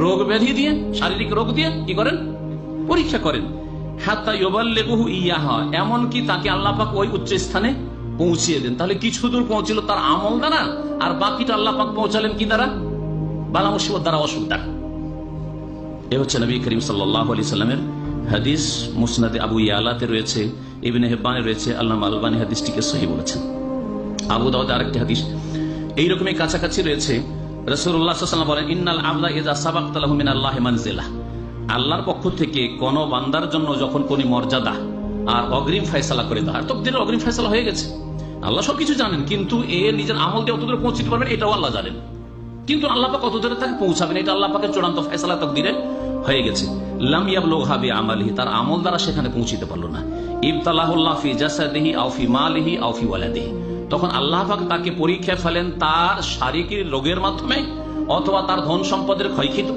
রোগ ব্যাধি দিয়ে, শারীরিক রোগ দিয়ে কি করেন? পরীক্ষা করেন। হাত্তা ইউবাল্লিগুহু ইয়াহা, এমনকি তাকে আল্লাহ পাক ওই উচ্চ স্থানে পৌঁছিয়ে দেন। তাহলে কিছু দূর পৌঁছিল তার আমল দ্বারা, আর বাকিটা আল্লাহ পাক পৌঁছালেন কি দ্বারা? বালা মুসিবত দ্বারা, অসুখ দ্বারা। এ হচ্ছে নবী করিম সাল্লাল্লাহু আলাইহি সাল্লামের হাদিস। মুসনাদে আবু ইয়ালাতে রয়েছে, ইবনে হিব্বানে রয়েছে, আল্লামা আলবানী হাদিসটিকে সহিহ বলেছেন। আবু দাউদে আরেকটি হাদিস এইরকমই কাছাকাছি রয়েছে। রাসূলুল্লাহ সাল্লাল্লাহু আলাইহি ওয়াসাল্লাম বলেন, ইন্নাল আবদা ইযা সাবাকতা লাহু মিনাল্লাহি মানজিলা, আল্লাহর পক্ষ থেকে কোন বান্দার জন্য যখন কোন মর্যাদা আর অগ্রিম ফয়সালা করে দেওয়া, তকদীরের অগ্রিম ফয়সালা হয়ে গেছে, আল্লাহ সবকিছু জানেন, কিন্তু এ নিজের আমল দিয়ে কতদূর পৌঁছতে পারবেন এটাও আল্লাহ জানেন, কিন্তু আল্লাহ পাক কত দূরে তাকে পৌঁছাবেন এটা আল্লাহ পাকের চূড়ান্ত ফয়সালা তকদীরে হয়ে গেছে। লাম ইয়াবলুগহা বিআমালিহি, তার আমল দ্বারা সেখানে পৌঁছতে পারলো না। ইবতালাহুল্লাহ ফি জাসাদিহি আও ফি মালিহি আও ফি ওয়ালাদিহি, তখন আল্লাহ পাক তাকে পরীক্ষায় ফেলেন তার শারীরিক রোগের মাধ্যমে অথবা তার ধন সম্পদের ক্ষয়ক্ষতি